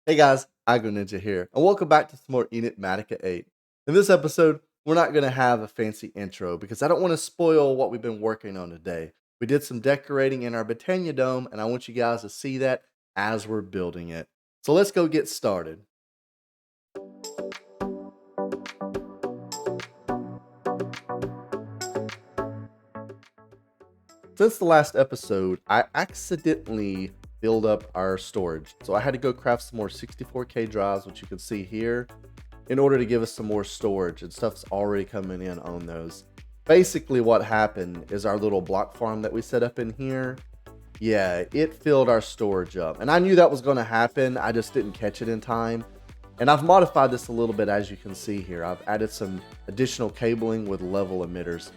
Hey guys, Ninja here, and welcome back to some more Enigmatica 8. In this episode, we're not going to have a fancy intro because I don't want to spoil what we've been working on today. We did some decorating in our Botania dome, and I want you guys to see that as we're building it. So let's go get started. Since the last episode, I accidentally filled up our storage. So I had to go craft some more 64K drives, which you can see here, in order to give us some more storage, and stuff's already coming in on those. Basically what happened is our little block farm that we set up in here, yeah, it filled our storage up. And I knew that was going to happen, I just didn't catch it in time. And I've modified this a little bit, as you can see here. I've added some additional cabling with level emitters.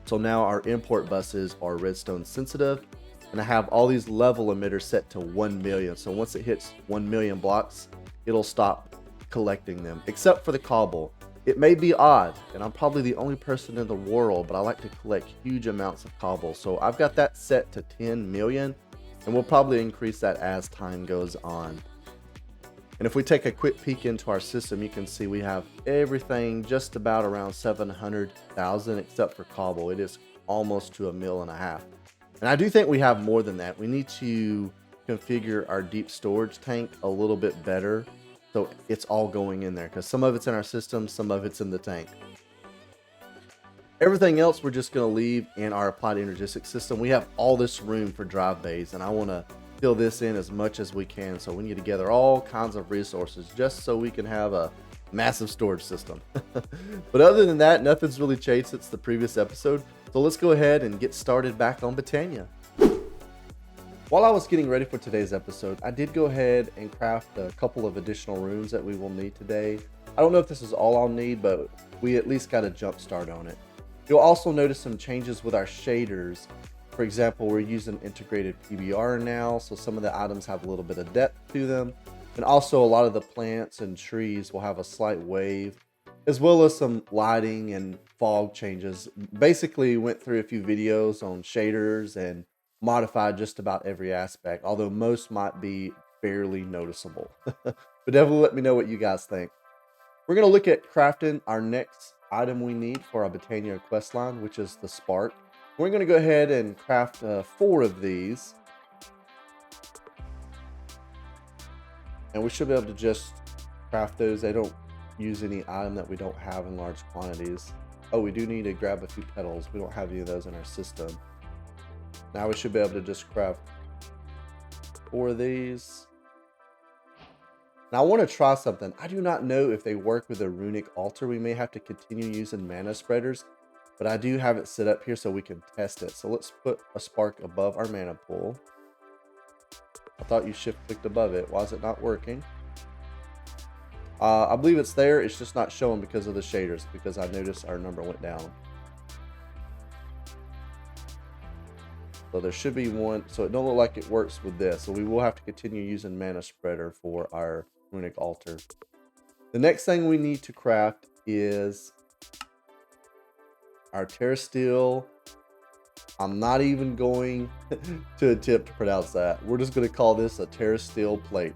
So now our import buses are redstone sensitive, and I have all these level emitters set to 1 million. So once it hits 1 million blocks, it'll stop collecting them, except for the cobble. It may be odd, and I'm probably the only person in the world, but I like to collect huge amounts of cobble. So I've got that set to 10 million, and we'll probably increase that as time goes on. And if we take a quick peek into our system, you can see we have everything just about around 700,000 except for cobble. It is almost to 1.5 million. And I do think we have more than that. We need to configure our deep storage tank a little bit better so it's all going in there, because some of it's in our system, some of it's in the tank. Everything else we're just going to leave in our applied energistic system. We have all this room for drive bays, and I want to fill this in as much as we can. So we need to gather all kinds of resources just so we can have a massive storage system. But other than that, nothing's really changed since the previous episode. So let's go ahead and get started back on Botania. While I was getting ready for today's episode, I did go ahead and craft a couple of additional rooms that we will need today. I don't know if this is all I'll need, but we at least got a jump start on it. You'll also notice some changes with our shaders. For example, we're using integrated PBR now, so some of the items have a little bit of depth to them. And also a lot of the plants and trees will have a slight wave, as well as some lighting and fog changes. Basically went through a few videos on shaders and modified just about every aspect, although most might be barely noticeable. But definitely let me know what you guys think. We're going to look at crafting our next item we need for our Botania questline, which is the spark. We're going to go ahead and craft 4 of these. And we should be able to just craft those. They don't use any item that we don't have in large quantities. Oh, we do need to grab a few petals. We don't have any of those in our system. Now we should be able to just craft 4 of these. Now I want to try something. I do not know if they work with a runic altar. We may have to continue using mana spreaders, but I do have it set up here so we can test it. So let's put a spark above our mana pool. I thought you shift clicked above it. Why is it not working? I believe it's there. It's just not showing because of the shaders, because I noticed our number went down. So there should be one. So it don't look like it works with this. So we will have to continue using mana spreader for our runic altar. The next thing we need to craft is our terrasteel. I'm not even going to attempt to pronounce that. We're just going to call this a terrasteel plate.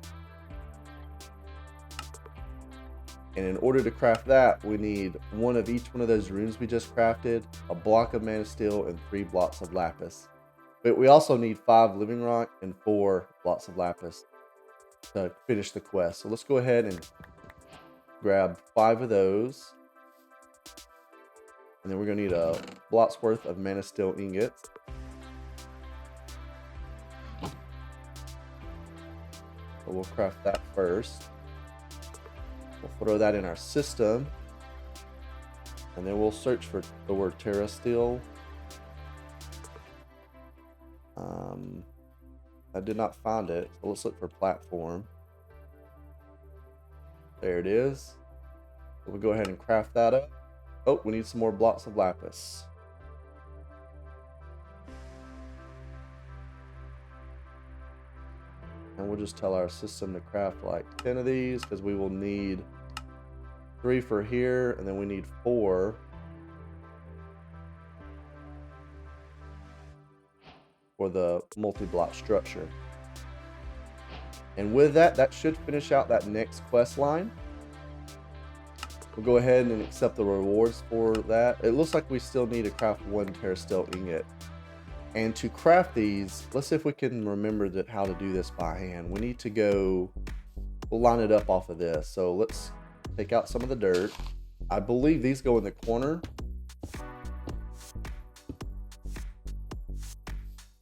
And in order to craft that, we need 1 of each one of those runes we just crafted, a block of mana steel, and 3 blocks of lapis. But we also need 5 living rock and 4 blocks of lapis to finish the quest. So let's go ahead and grab 5 of those. And then we're going to need a block's worth of mana steel ingots. So we'll craft that first. We'll throw that in our system. And then we'll search for the word terrasteel. I did not find it, so let's look for platform. There it is. So we'll go ahead and craft that up. Oh, we need some more blocks of lapis. And we'll just tell our system to craft like 10 of these, because we will need 3 for here, and then we need 4 for the multi-block structure. And with that, that should finish out that next quest line. We'll go ahead and accept the rewards for that. It looks like we still need to craft 1 terrasteel ingot. And to craft these, let's see if we can remember how to do this by hand. We need to go, we'll line it up off of this. So let's take out some of the dirt. I believe these go in the corner.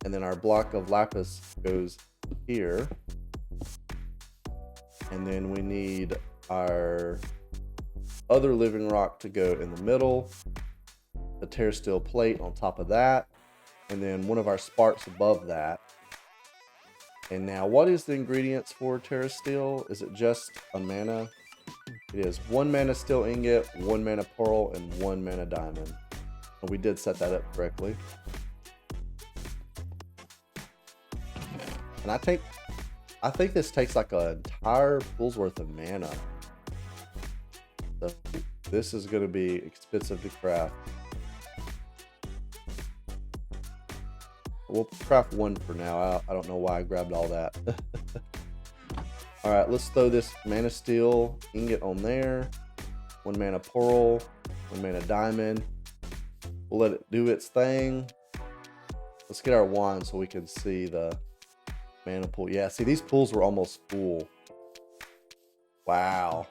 And then our block of lapis goes here. And then we need our other living rock to go in the middle. The terrasteel plate on top of that. And then one of our sparks above that. And now, what is the ingredients for terrasteel? Is it just a mana? It is 1 mana steel ingot, 1 mana pearl, and 1 mana diamond. And we did set that up correctly. And I think this takes like an entire pool's worth of mana. So this is going to be expensive to craft. We'll craft 1 for now. I don't know why I grabbed all that. All right, let's throw this mana steel ingot on there. 1 mana pearl, 1 mana diamond. We'll let it do its thing. Let's get our wand so we can see the mana pool. Yeah, see, these pools were almost full. Wow.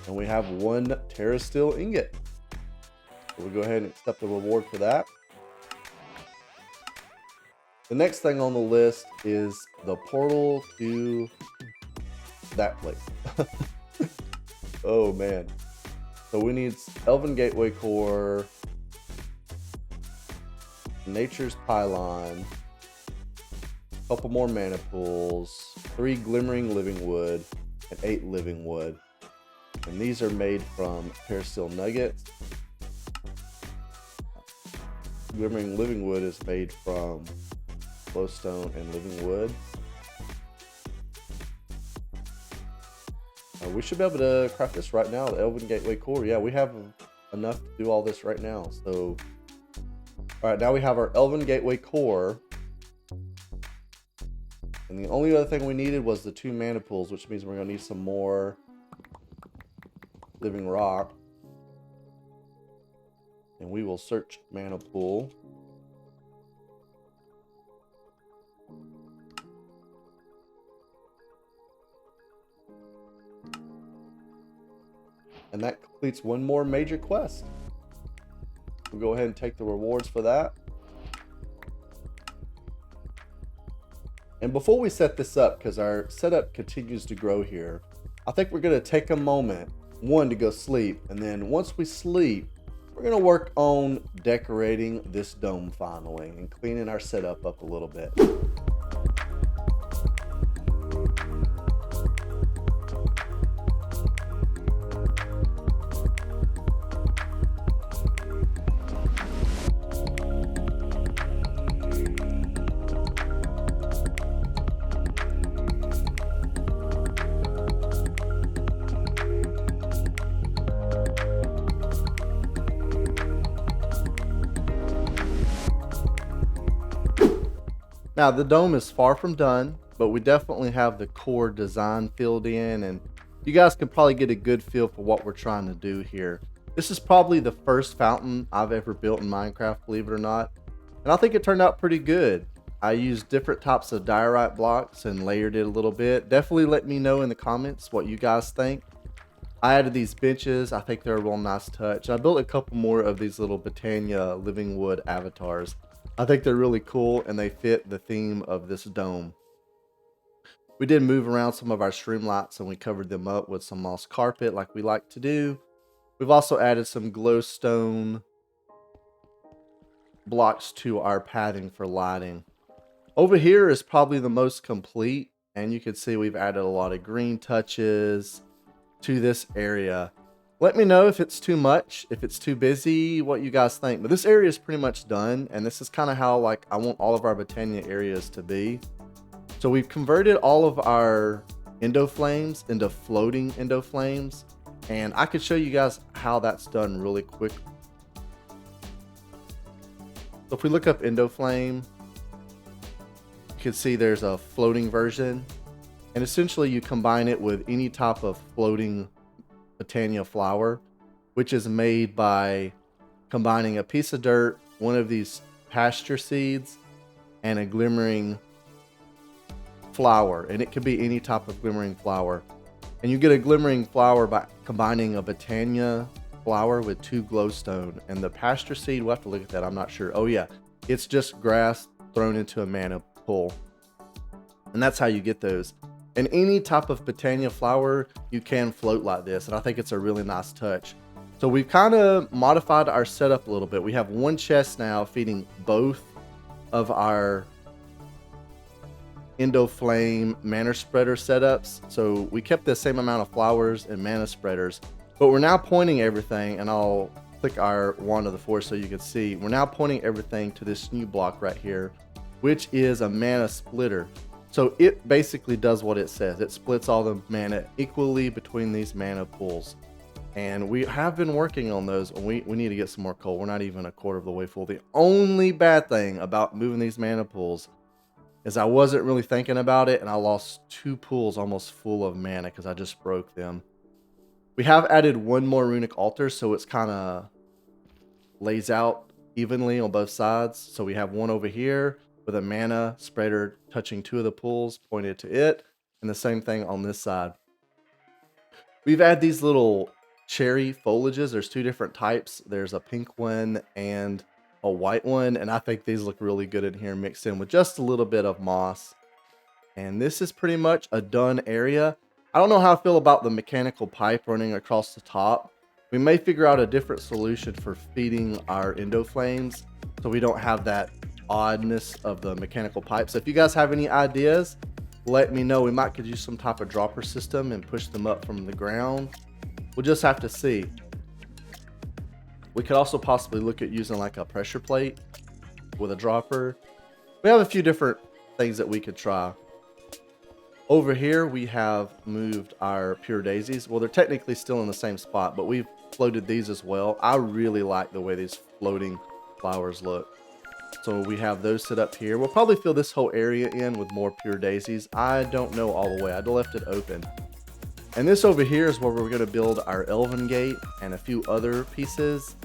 And we have 1 terrasteel ingot. So we'll go ahead and accept the reward for that. The next thing on the list is the portal to that place. Oh man. So we need Elven Gateway Core, Nature's Pylon, a couple more mana pools, 3 Glimmering Living Wood, and 8 Living Wood. And these are made from terrasteel nuggets. Glimmering Living Wood is made from glowstone and living wood. We should be able to craft this right now, the Elven Gateway Core. Yeah, we have enough to do all this right now. So, all right, now we have our Elven Gateway Core. And the only other thing we needed was the 2 mana pools, which means we're going to need some more living rock. And we will search mana pool. And that completes 1 more major quest. We'll go ahead and take the rewards for that. And before we set this up, because our setup continues to grow here, I think we're going to take a moment, 1, to go sleep. And then once we sleep, we're going to work on decorating this dome finally and cleaning our setup up a little bit. Now the dome is far from done, but we definitely have the core design filled in, and you guys can probably get a good feel for what we're trying to do here. This is probably the first fountain I've ever built in Minecraft, believe it or not, and I think it turned out pretty good. I used different types of diorite blocks and layered it a little bit. Definitely let me know in the comments what you guys think. I added these benches. I think they're a real nice touch. I built a couple more of these little Botania living wood avatars. I think they're really cool and they fit the theme of this dome. We did move around some of our streamlights and we covered them up with some moss carpet like we like to do. We've also added some glowstone blocks to our pathing for lighting. Over here is probably the most complete, and you can see we've added a lot of green touches to this area. Let me know if it's too much, if it's too busy, what you guys think. But this area is pretty much done, and this is kind of how like I want all of our Botania areas to be. So we've converted all of our endo flames into floating endo flames, and I could show you guys how that's done really quick. So if we look up Endoflame, you can see there's a floating version. And essentially you combine it with any type of floating botania flower, which is made by combining a piece of dirt, one of these pasture seeds, and a glimmering flower. And it could be any type of glimmering flower. And you get a glimmering flower by combining a botania flower with 2 glowstone. And the pasture seed, we'll have to look at that, I'm not sure. Oh yeah, it's just grass thrown into a mana pool. And that's how you get those. And any type of botania flower, you can float like this. And I think it's a really nice touch. So we've kind of modified our setup a little bit. We have one chest now feeding both of our Endoflame mana spreader setups. So we kept the same amount of flowers and mana spreaders, but we're now pointing everything, and I'll click our wand of the forest so you can see. We're now pointing everything to this new block right here, which is a mana splitter. So it basically does what it says. It splits all the mana equally between these mana pools. And we have been working on those. We need to get some more coal. We're not even a quarter of the way full. The only bad thing about moving these mana pools is I wasn't really thinking about it, and I lost 2 pools almost full of mana because I just broke them. We have added 1 more runic altar, so it's kind of lays out evenly on both sides. So we have one over here with a mana spreader touching 2 of the pools pointed to it, and the same thing on this side. We've added these little cherry foliages. There's 2 different types. There's a pink one and a white one, and I think these look really good in here mixed in with just a little bit of moss. And this is pretty much a done area. I don't know how I feel about the mechanical pipe running across the top. We may figure out a different solution for feeding our Endoflames so we don't have that oddness of the mechanical pipe. So if you guys have any ideas, let me know. We might could use some type of dropper system and push them up from the ground. We'll just have to see. We could also possibly look at using like a pressure plate with a dropper. We have a few different things that we could try. Over here we have moved our pure daisies. Well, they're technically still in the same spot, but we've floated these as well. I really like the way these floating flowers look. So we have those set up here. We'll probably fill this whole area in with more pure daisies. I don't know all the way. I left it open. And this over here is where we're going to build our Elven Gate and a few other pieces.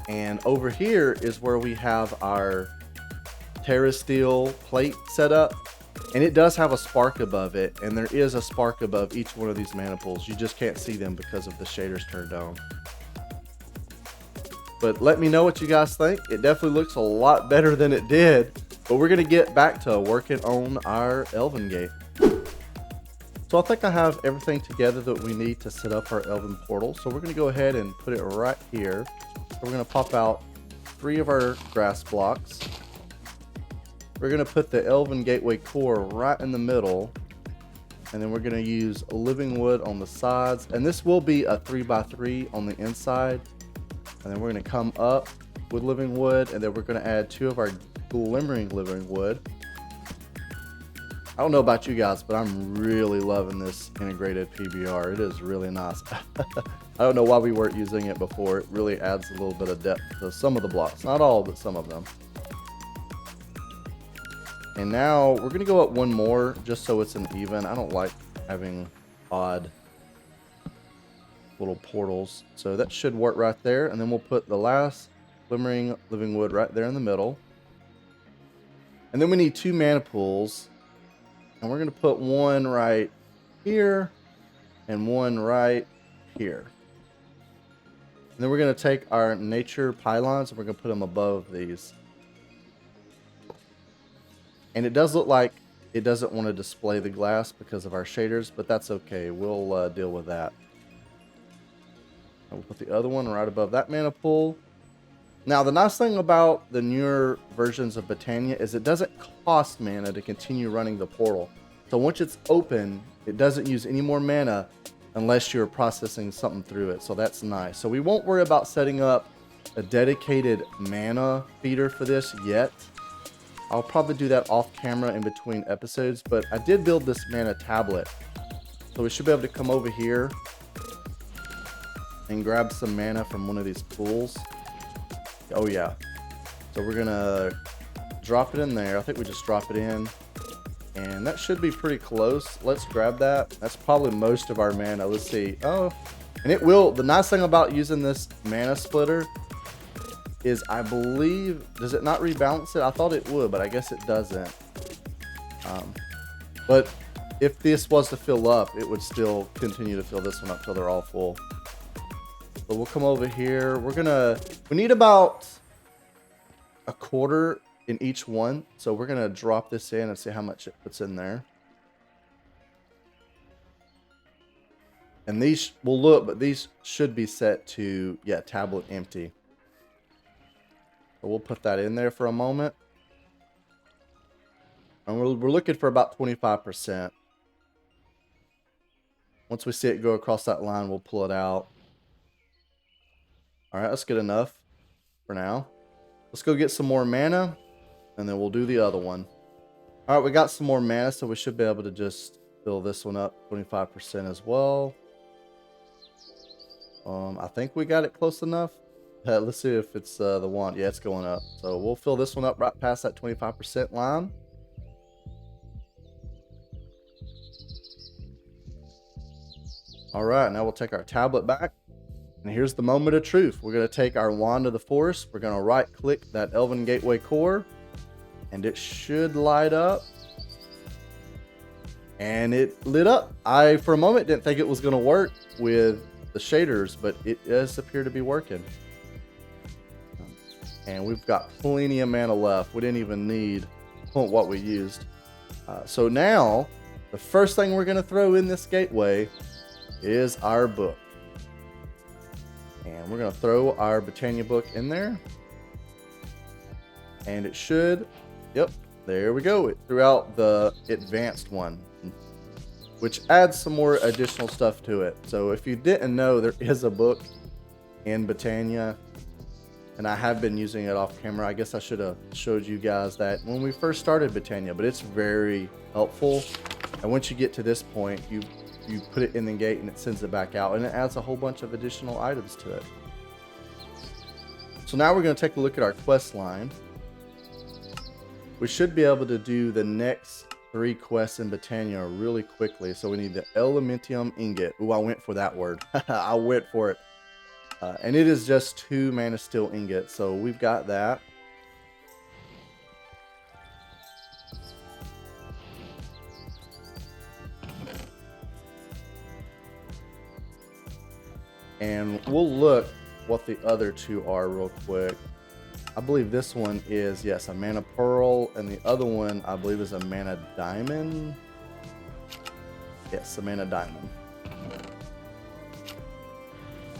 And over here is where we have our Terra Steel plate set up. And it does have a spark above it. And there is a spark above each one of these mana pools. You just can't see them because of the shaders turned on. But let me know what you guys think. It definitely looks a lot better than it did. But we're going to get back to working on our Elven Gate. So I think I have everything together that we need to set up our Elven Portal. So we're going to go ahead and put it right here. So we're going to pop out 3 of our grass blocks. We're going to put the Elven Gateway core right in the middle. And then we're going to use living wood on the sides. And this will be a 3x3 on the inside. And then we're going to come up with living wood. And then we're going to add 2 of our glimmering living wood. I don't know about you guys, but I'm really loving this integrated PBR. It is really nice. I don't know why we weren't using it before. It really adds a little bit of depth to some of the blocks. Not all, but some of them. And now we're going to go up 1 more just so it's an even. I don't like having odd little portals. So that should work right there. And then we'll put the last glimmering living wood right there in the middle. And then we need 2 mana pools. And we're going to put 1 right here and 1 right here. And then we're going to take our nature pylons and we're going to put them above these. And it does look like it doesn't want to display the glass because of our shaders, but that's okay. We'll deal with that. And we'll put the other one right above that mana pool. Now, the nice thing about the newer versions of Botania is it doesn't cost mana to continue running the portal. So once it's open, it doesn't use any more mana unless you're processing something through it. So that's nice. So we won't worry about setting up a dedicated mana feeder for this yet. I'll probably do that off camera in between episodes, but I did build this mana tablet. So we should be able to come over here and grab some mana from one of these pools. Oh yeah. So we're gonna drop it in there. I think we just drop it in, and that should be pretty close. Let's grab that. That's probably most of our mana. Let's see. Oh, and it will. The nice thing about using this mana splitter is, I believe, does it not rebalance it? I thought it would, but I guess it doesn't. But if this was to fill up, it would still continue to fill this one up till they're all full. So we'll come over here. We need about a quarter in each one. So we're gonna drop this in and see how much it puts in there. And these will look, but these should be set to, yeah, tablet empty. So we'll put that in there for a moment. And we're looking for about 25%. Once we see it go across that line, we'll pull it out. All right, that's good enough for now. Let's go get some more mana, and then we'll do the other one. All right, we got some more mana, so we should be able to just fill this one up 25% as well. I think we got it close enough. Let's see if it's the one. Yeah, it's going up. So we'll fill this one up right past that 25% line. All right, now we'll take our tablet back. And here's the moment of truth. We're going to take our Wand of the Forest. We're going to right click that Elven Gateway core, and it should light up. And it lit up. I, for a moment, didn't think it was going to work with the shaders, but it does appear to be working. And we've got plenty of mana left. We didn't even need what we used. So now, the first thing we're going to throw in this gateway is our book. And we're going to throw our Botania book in there. And it should, yep, there we go. It threw out the advanced one, which adds some more additional stuff to it. So if you didn't know, there is a book in Botania, and I have been using it off camera. I guess I should have showed you guys that when we first started Botania, but it's very helpful. And once you get to this point, you put it in the gate and it sends it back out, and it adds a whole bunch of additional items to it. So now we're going to take a look at our quest line. We should be able to do the next 3 quests in Botania really quickly. So we need the Elementium Ingot. Ooh, I went for that word. I went for it. And it is just 2 Mana Steel Ingots. So we've got that. And we'll look what the other 2 are real quick. I believe this one is, yes, a Mana Pearl, and the other one I believe is a Mana Diamond. Yes, a Mana Diamond.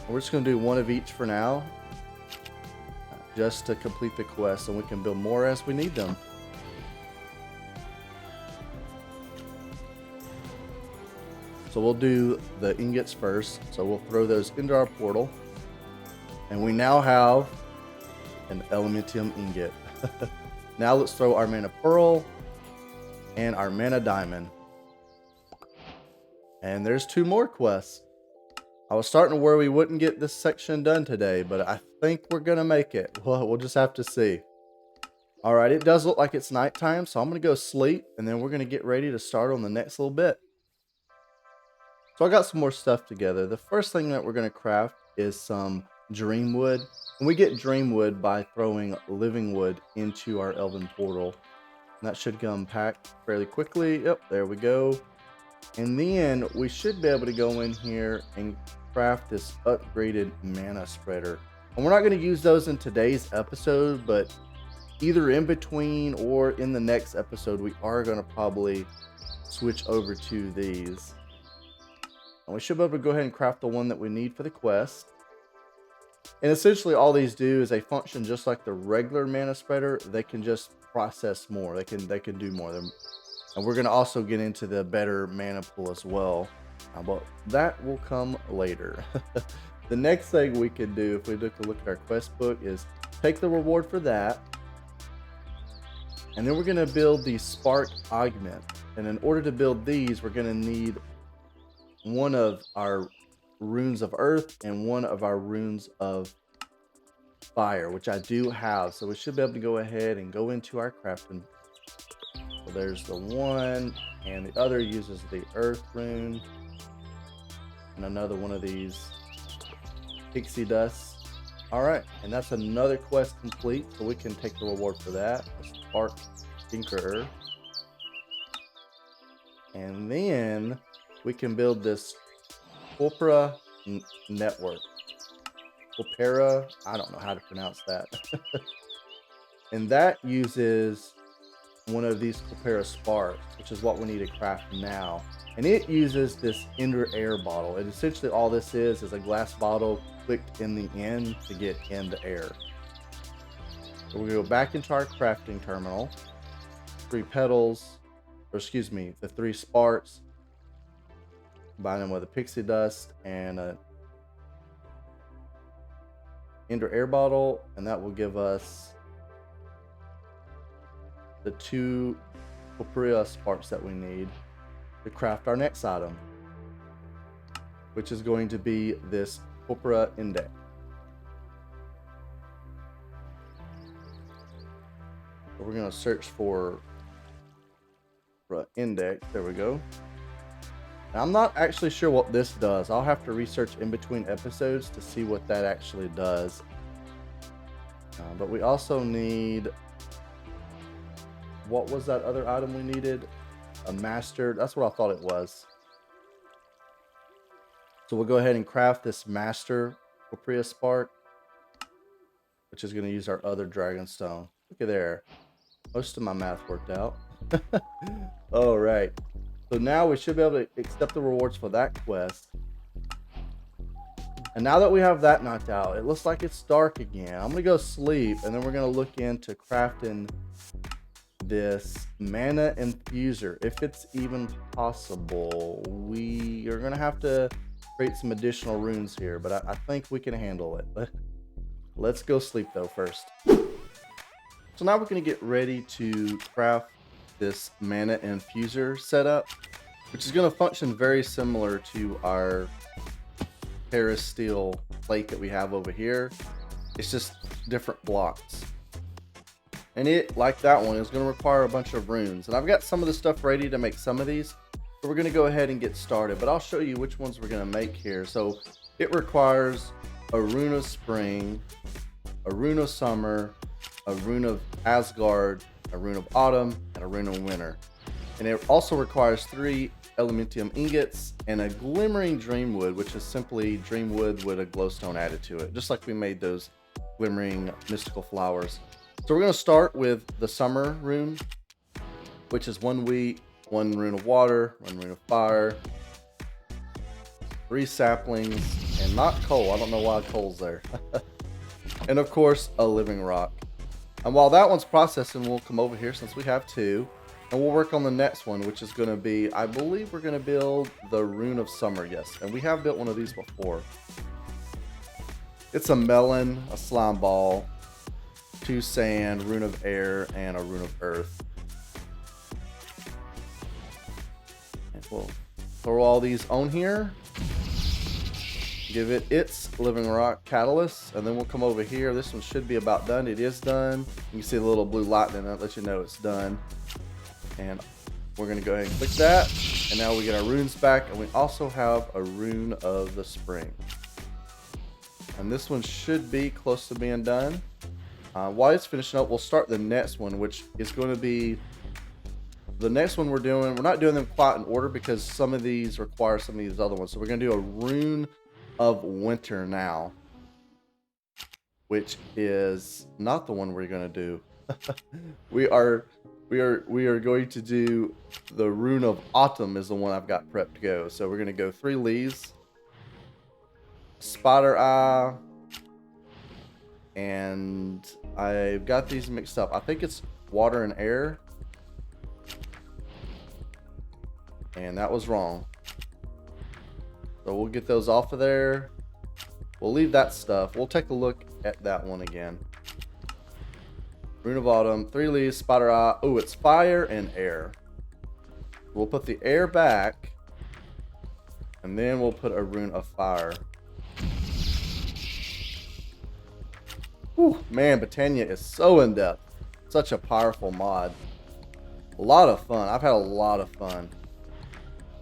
We're just going to do 1 of each for now, just to complete the quest, and we can build more as we need them. So we'll do the ingots first. So we'll throw those into our portal. And we now have an Elementium Ingot. Now let's throw our Mana Pearl and our Mana Diamond. And there's 2 more quests. I was starting to worry we wouldn't get this section done today, but I think we're going to make it. Well, we'll just have to see. All right, it does look like it's nighttime, so I'm going to go sleep, and then we're going to get ready to start on the next little bit. So I got some more stuff together. The first thing that we're going to craft is some Dreamwood. And we get Dreamwood by throwing Living Wood into our Elven Portal. And that should come packed fairly quickly. Yep, there we go. And then we should be able to go in here and craft this upgraded Mana Spreader. And we're not going to use those in today's episode, but either in between or in the next episode, we are going to probably switch over to these. And we should be able to go ahead and craft the one that we need for the quest. And essentially all these do is they function just like the regular Mana Spreader. They can just process more. They can do more. And we're going to also get into the better mana pool as well. But that will come later. The next thing we can do if we look at our quest book is take the reward for that. And then we're going to build the Spark Augment. And in order to build these, we're going to need one of our runes of earth and one of our runes of fire, which I do have. So we should be able to go ahead and go into our crafting. So there's the one, and the other uses the earth rune. And another one of these pixie dust. All right, and that's another quest complete, so we can take the reward for that. A spark tinkerer. And then we can build this Opera network. Opera, I don't know how to pronounce that. And that uses one of these Opera sparks, which is what we need to craft now. And it uses this ender air bottle. And essentially all this is a glass bottle clicked in the end to get in the air. So we go back into our crafting terminal. 3 petals, or excuse me, the 3 sparks. Combine them with a pixie dust and a ender air bottle, and that will give us the 2 Opera sparks that we need to craft our next item, which is going to be this Opera index. So we're going to search for index. There we go. Now, I'm not actually sure what this does. I'll have to research in between episodes to see what that actually does. But we also need, what was that other item we needed? A master. That's what I thought it was. So we'll go ahead and craft this master Opera spark, which is going to use our other dragon stone. Look at there. Most of my math worked out. All right. So now we should be able to accept the rewards for that quest. And now that we have that knocked out, it looks like it's dark again. I'm going to go sleep, and then we're going to look into crafting this mana infuser. If it's even possible, we are going to have to create some additional runes here, but I think we can handle it. But let's go sleep though first. So now we're going to get ready to craft this mana infuser setup, which is going to function very similar to our Paris steel plate that we have over here. It's just different blocks, and it, like that one, is going to require a bunch of runes, and I've got some of the stuff ready to make some of these, so we're going to go ahead and get started. But I'll show you which ones we're going to make here. So it requires a rune of spring, a rune of summer, a rune of Asgard, a rune of autumn, and a rune of winter. And it also requires 3 elementium ingots and a glimmering dreamwood, which is simply dreamwood with a glowstone added to it, just like we made those glimmering mystical flowers. So we're going to start with the summer rune, which is 1 wheat, 1 rune of water, 1 rune of fire, 3 saplings, and not coal. I don't know why coal's there. And of course, a living rock. And while that one's processing, we'll come over here since we have 2, and we'll work on the next one, which is going to be, I believe we're going to build the rune of summer. Yes, and we have built one of these before. It's a melon, a slime ball, 2 sand, rune of air, and a rune of earth. And we'll throw all these on here. Give it its living rock catalyst, and then we'll come over here. This one should be about done. It is done. You can see the little blue light in it, let you know it's done. And we're going to go ahead and click that, and now we get our runes back, and we also have a rune of the spring. And this one should be close to being done. While it's finishing up, we'll start the next one, which is going to be the next one we're doing. We're not doing them quite in order because some of these require some of these other ones. So we're going to do a rune of winter now, which is not the one we're going to do. we are going to do the rune of autumn is the one I've got prepped to go. So we're going to go 3 leaves, spider eye, and I've got these mixed up. I think it's water and air, and that was wrong. So we'll get those off of there. We'll leave that stuff. We'll take a look at that one again. Rune of autumn, 3 leaves, spider eye. Oh, it's fire and air. We'll put the air back, and then we'll put a rune of fire. Whew, man, Botania is so in depth. Such a powerful mod. A lot of fun. I've had a lot of fun.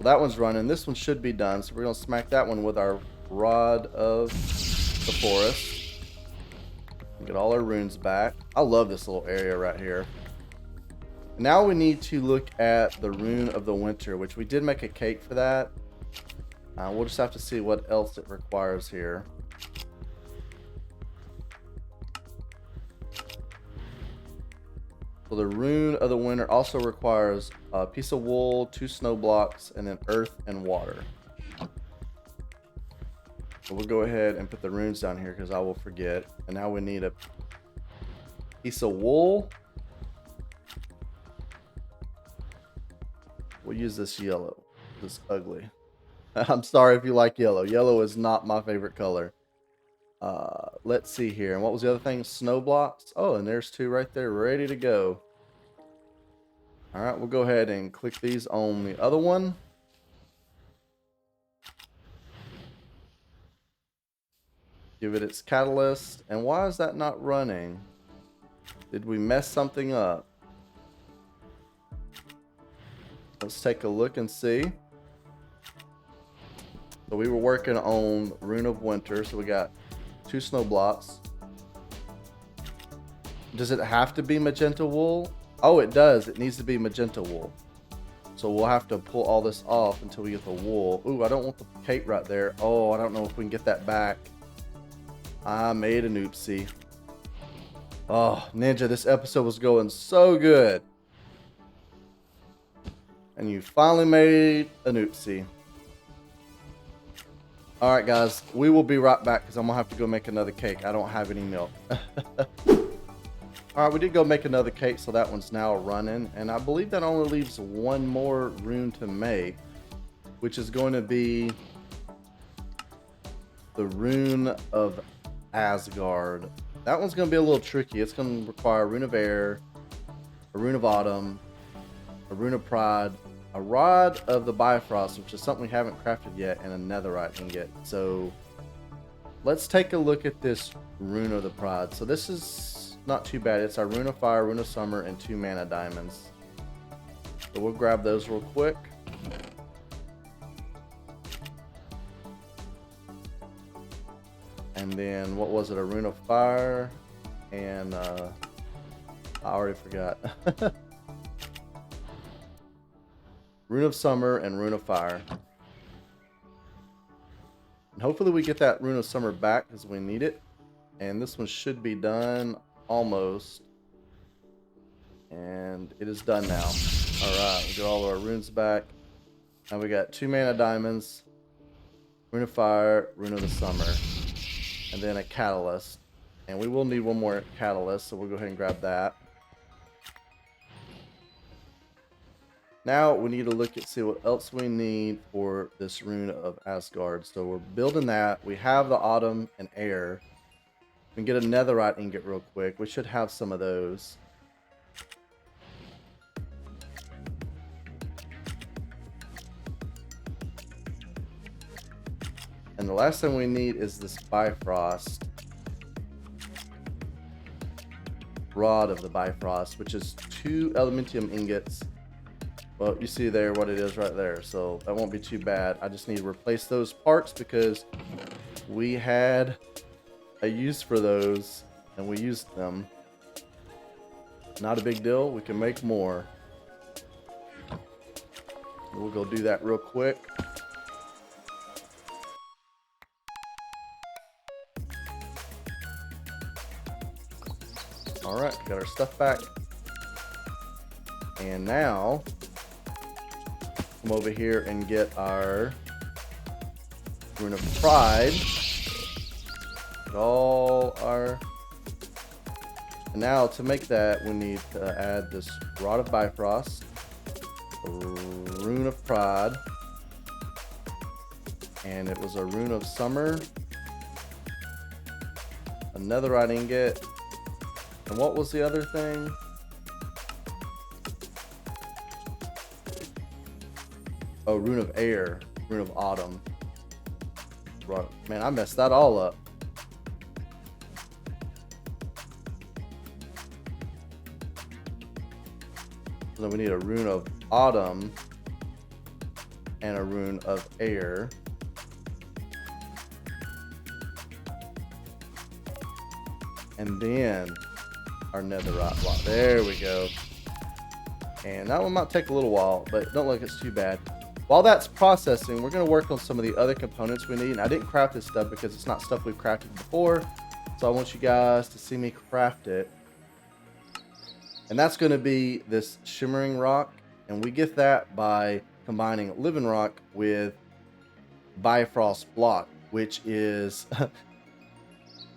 Well, that one's running. This one should be done. So we're going to smack that one with our Rod of the Forest. Get all our runes back. I love this little area right here. Now we need to look at the Rune of the Winter, which we did make a cake for that. We'll just have to see what else it requires here. So the Rune of the Winter also requires a piece of wool, 2 snow blocks, and then earth and water. So we'll go ahead and put the runes down here because I will forget. And now we need a piece of wool. We'll use this yellow. This ugly. I'm sorry if you like yellow. Yellow is not my favorite color. Let's see here. And what was the other thing? Snow blocks. Oh, and there's 2 right there ready to go. All right, we'll go ahead and click these on the other one. Give it its catalyst. And why is that not running? Did we mess something up? Let's take a look and see. So we were working on Rune of Winter, so we got 2 snow blocks. Does it have to be magenta wool? Oh, it does. It needs to be magenta wool. So we'll have to pull all this off until we get the wool. Ooh, I don't want the cape right there. Oh, I don't know if we can get that back. I made an oopsie. Oh, Ninja, this episode was going so good. And you finally made an oopsie. All right, guys, we will be right back because I'm going to have to go make another cake. I don't have any milk. All right, we did go make another cake, so that one's now running. And I believe that only leaves 1 more rune to make, which is going to be the Rune of Asgard. That one's going to be a little tricky. It's going to require a Rune of Air, a Rune of Autumn, a Rune of Pride, a Rod of the Bifrost, which is something we haven't crafted yet, and a netherite ingot. So let's take a look at this Rune of the Pride. So this is not too bad. It's our Rune of Fire, Rune of Summer, and 2 mana diamonds. So we'll grab those real quick. And then what was it? A Rune of Fire and I already forgot. Rune of Summer and Rune of Fire. And hopefully we get that Rune of Summer back because we need it. And this one should be done almost. And it is done now. Alright, we got all of our runes back. Now we got 2 mana diamonds, Rune of Fire, Rune of the Summer, and then a catalyst. And we will need 1 more catalyst, so we'll go ahead and grab that. Now we need to look at see what else we need for this Rune of Asgard. So we're building that. We have the Autumn and Air. We can get a netherite ingot real quick. We should have some of those. And the last thing we need is this Bifrost. Rod of the Bifrost, which is 2 Elementium ingots. Well, you see there what it is right there, so that won't be too bad. I just need to replace those parts because we had a use for those and we used them. Not a big deal, we can make more. We'll go do that real quick. All right, got our stuff back. And now come over here and get our Rune of Pride. Get all our... And now to make that, we need to add this Rod of Bifrost, Rune of Pride, and it was a Rune of Summer, a netherite ingot, and what was the other thing? Oh, Rune of Air, Rune of Autumn. Man, I messed that all up. So then we need a rune of autumn and a rune of air. And then our netherite block. There we go. And that one might take a little while, but don't look, it's too bad. While that's processing, we're going to work on some of the other components we need. And I didn't craft this stuff because it's not stuff we've crafted before. So I want you guys to see me craft it. And that's going to be this shimmering rock. And we get that by combining living rock with Bifrost block, which is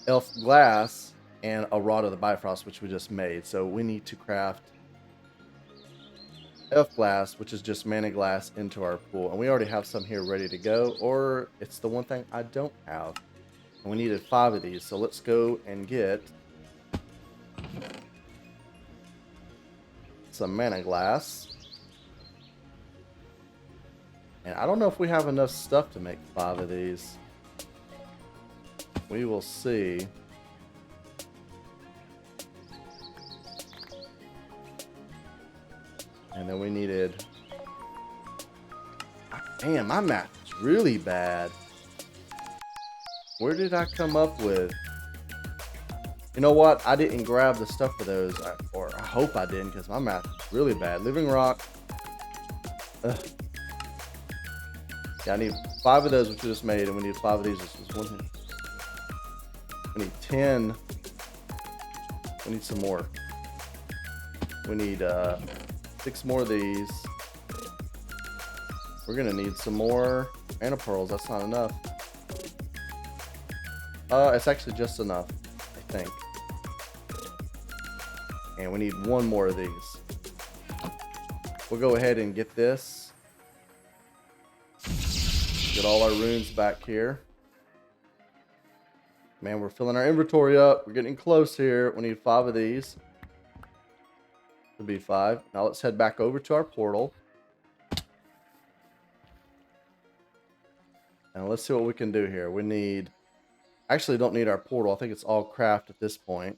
elf glass and a rod of the Bifrost, which we just made. So we need to craft elf glass, which is just mana glass, into our pool. And we already have some here ready to go, or it's the one thing I don't have. And we needed 5 of these. So let's go and get some mana glass. And I don't know if we have enough stuff to make 5 of these. We will see. And then we needed... Damn, my math is really bad. Where did I come up with... You know what? I didn't grab the stuff for those. Or I hope I didn't, because my math is really bad. Living rock. Ugh. Yeah, I need 5 of those, which we just made, and we need 5 of these. This is 1. We need 10. We need some more. We need 6 more of these. We're gonna need some more mana pearls. That's not enough. It's actually just enough, I think. And we need 1 more of these. We'll go ahead and get this. Get all our runes back here. Man, we're filling our inventory up. We're getting close here. We need 5 of these. To be 5. Now let's head back over to our portal. And let's see what we can do here. We need... Actually, don't need our portal. I think it's all craft at this point.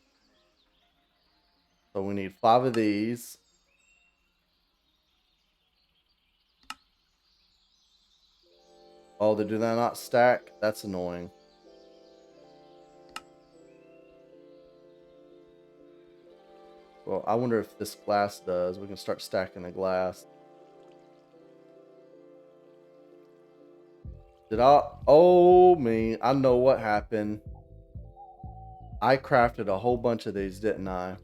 So we need 5 of these. Oh, do they not stack? That's annoying. Well, I wonder if this glass does. We can start stacking the glass. Did I? Oh, me. I know what happened. I crafted a whole bunch of these, didn't I?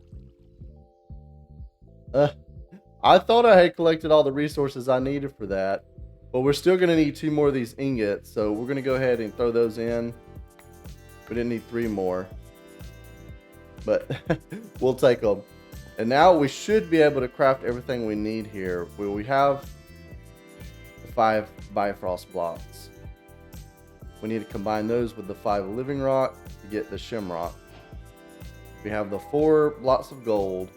I thought I had collected all the resources I needed for that. But we're still going to need 2 more of these ingots. So we're going to go ahead and throw those in. We didn't need 3 more. But we'll take them. And now we should be able to craft everything we need here. We have 5 Bifrost blocks. We need to combine those with the 5 living rock to get the shimrock. We have the 4 blocks of gold.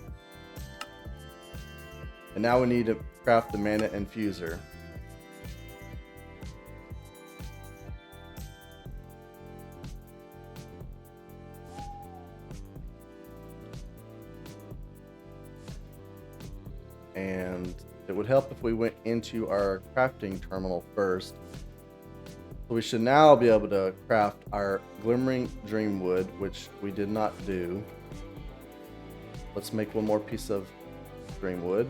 And now we need to craft the mana infuser. And it would help if we went into our crafting terminal first. So we should now be able to craft our glimmering dreamwood, which we did not do. Let's make 1 more piece of dreamwood.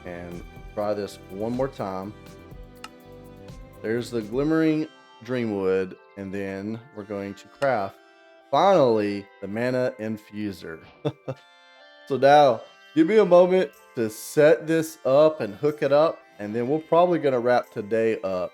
And try this 1 more time. There's the glimmering dreamwood, and then we're going to craft, finally, the mana infuser. So now, give me a moment to set this up and hook it up, and then we're probably going to wrap today up.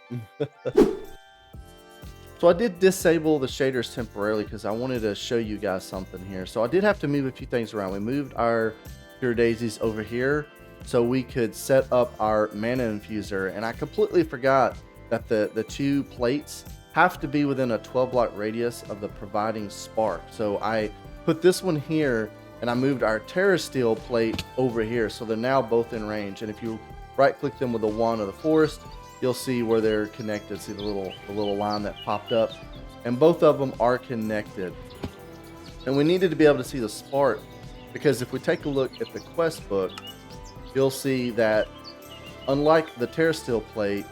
So I did disable the shaders temporarily because I wanted to show you guys something here. So I did have to move a few things around. We moved our pure daisies over here so we could set up our mana infuser, and I completely forgot that the 2 plates have to be within a 12 block radius of the providing spark. So I put this one here, and I moved our Terra Steel plate over here, so they're now both in range. And if you right click them with the wand of the forest, you'll see where they're connected. See the little line that popped up, and both of them are connected. And we needed to be able to see the spark Because if we take a look at the quest book, you'll see that unlike the terrasteel plate,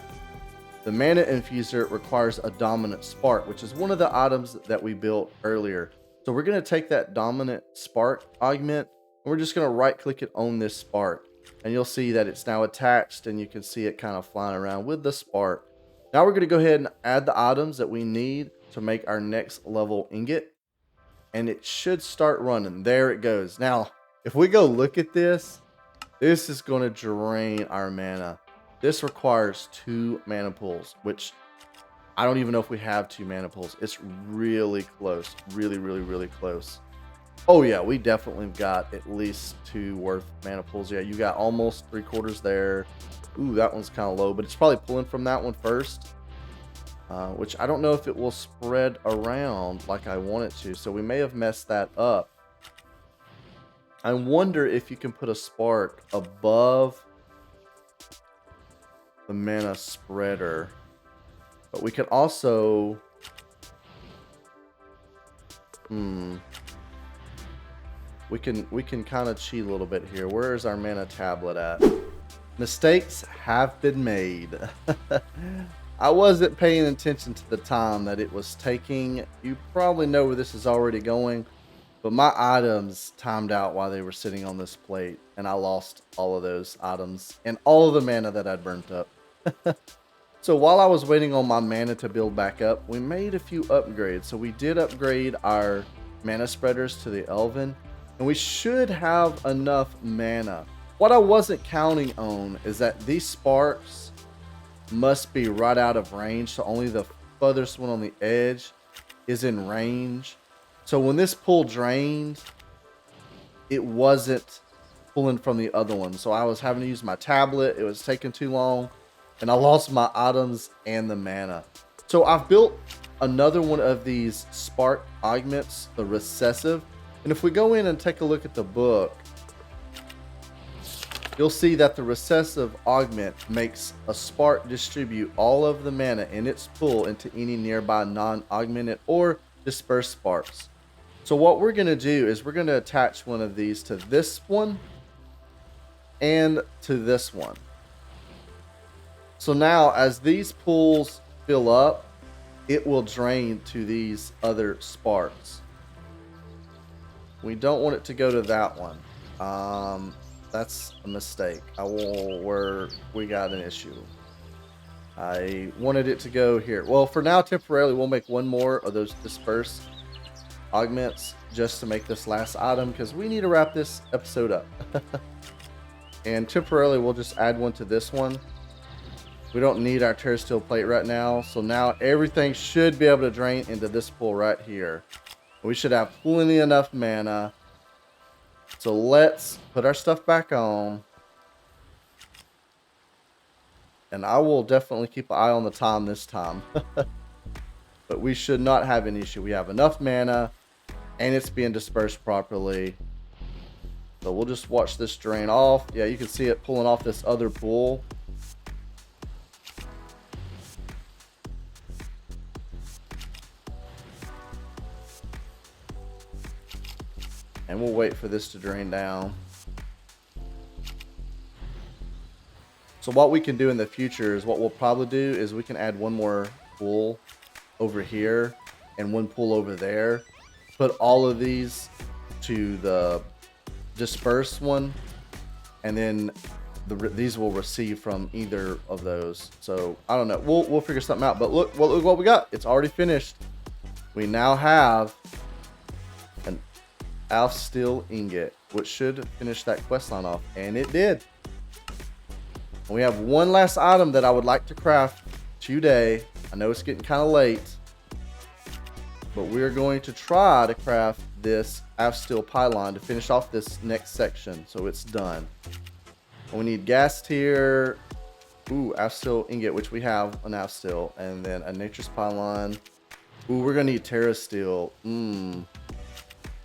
the mana infuser requires a dominant spark, which is one of the items that we built earlier. So we're going to take that dominant spark augment, and we're just going to right click it on this spark. And you'll see that it's now attached, and you can see it kind of flying around with the spark. Now we're going to go ahead and add the items that we need to make our next level ingot. And it should start running. There it goes. Now, if we go look at this, this is going to drain our mana. This requires 2 mana pools, which I don't even know if we have 2 mana pools. It's really close. Really, really, really close. Oh yeah, we definitely got at least 2 worth mana pools. Yeah, you got almost 3/4 there. Ooh, that one's kind of low, but it's probably pulling from that one first. Which I don't know if it will spread around like I want it to. So we may have messed that up. I wonder if you can put a spark above the mana spreader, but we could also we can kind of cheat a little bit here. Where is our mana tablet at? Mistakes have been made. I wasn't paying attention to the time that it was taking. You probably know where this is already going, but my items timed out while they were sitting on this plate, and I lost all of those items and all of the mana that I'd burnt up. So while I was waiting on my mana to build back up, we made a few upgrades. So we did upgrade our mana spreaders to the Elven, and we should have enough mana. What I wasn't counting on is that these sparks must be right out of range, so only the furthest one on the edge is in range. So when this pool drained, it wasn't pulling from the other one. So I was having to use my tablet. It was taking too long, and I lost my items and the mana. So I've built another one of these spark augments, the recessive. And if we go in and take a look at the book, you'll see that the recessive augment makes a spark distribute all of the mana in its pool into any nearby non-augmented or dispersed sparks. So what we're going to do is we're going to attach one of these to this one and to this one. So now as these pools fill up, it will drain to these other sparks. We don't want it to go to that one. That's a mistake. We got an issue. I wanted it to go here. Well, for now, temporarily, we'll make one more of those dispersed augments just to make this last item, because we need to wrap this episode up. And temporarily, we'll just add one to this one. We don't need our terrasteel plate right now. So now everything should be able to drain into this pool right here. We should have plenty enough mana. So let's put our stuff back on. And I will definitely keep an eye on the time this time. But we should not have an issue. We have enough mana, and it's being dispersed properly. So we'll just watch this drain off. Yeah, you can see it pulling off this other pool. And we'll wait for this to drain down. So what we can do in the future is what we'll probably do is we can add one more pool over here and one pool over there. Put all of these to the dispersed one, and then these will receive from either of those. So I don't know. We'll figure something out. But look what we got. It's already finished. We now have an Alfheim ingot, which should finish that questline off, and it did. We have one last item that I would like to craft today. I know it's getting kind of late, but we're going to try to craft this Alfheim pylon to finish off this next section, so it's done. And we need gas tier, Alfheim ingot, which we have an Alfheim, and then a nature's pylon. We're gonna need terrasteel.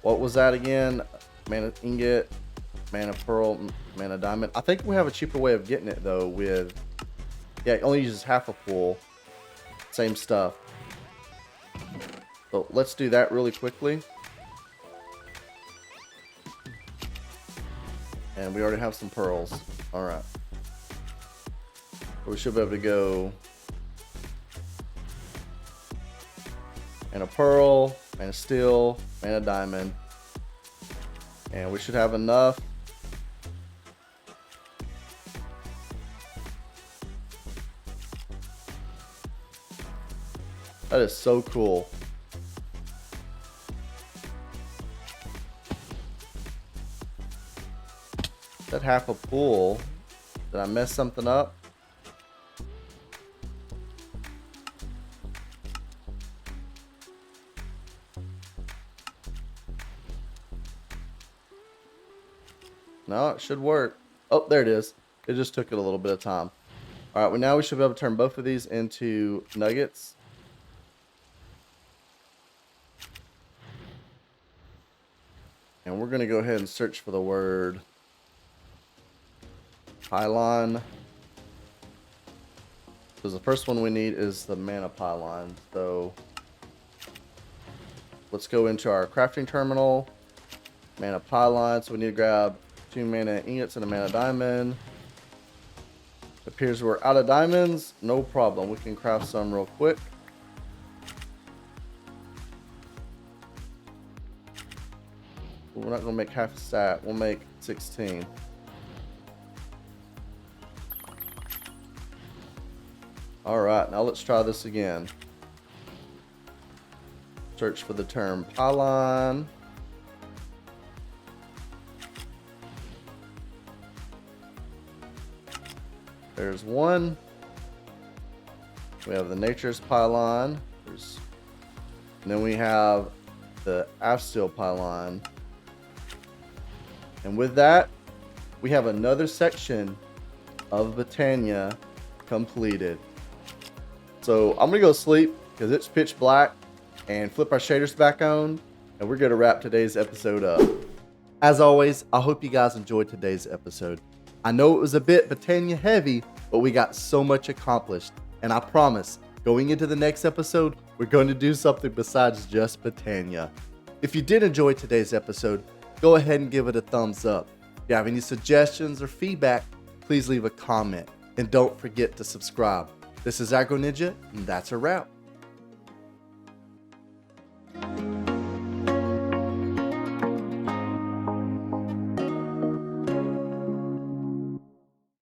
What was that again? Mana ingot, mana pearl, mana diamond. I think we have a cheaper way of getting it though with, yeah, it only uses half a pool. Same stuff. So let's do that really quickly. And we already have some pearls. All right. We should be able to go and a pearl, and a steel, and a diamond. And we should have enough. That is so cool. That half a pool. Did I mess something up? No, it should work. Oh, there it is. It just took it a little bit of time. All right, well, now we should be able to turn both of these into nuggets. And we're going to go ahead and search for the word pylon. Because the first one we need is the mana pylon. So let's go into our crafting terminal. Mana pylon. So we need to grab 2 mana ingots and a mana diamond. It appears we're out of diamonds. No problem. We can craft some real quick. We're not going to make half a stack. We'll make 16. Alright, now let's try this again. Search for the term pylon. There's one. We have the nature's pylon. And then we have the Afsteel pylon. And with that, we have another section of Botania completed. So I'm gonna go sleep because it's pitch black and flip our shaders back on, and we're gonna wrap today's episode up. As always, I hope you guys enjoyed today's episode. I know it was a bit Botania heavy, but we got so much accomplished, and I promise, going into the next episode, we're going to do something besides just Botania. If you did enjoy today's episode, go ahead and give it a thumbs up. If you have any suggestions or feedback, please leave a comment. And don't forget to subscribe. This is AgroNinja, and that's a wrap.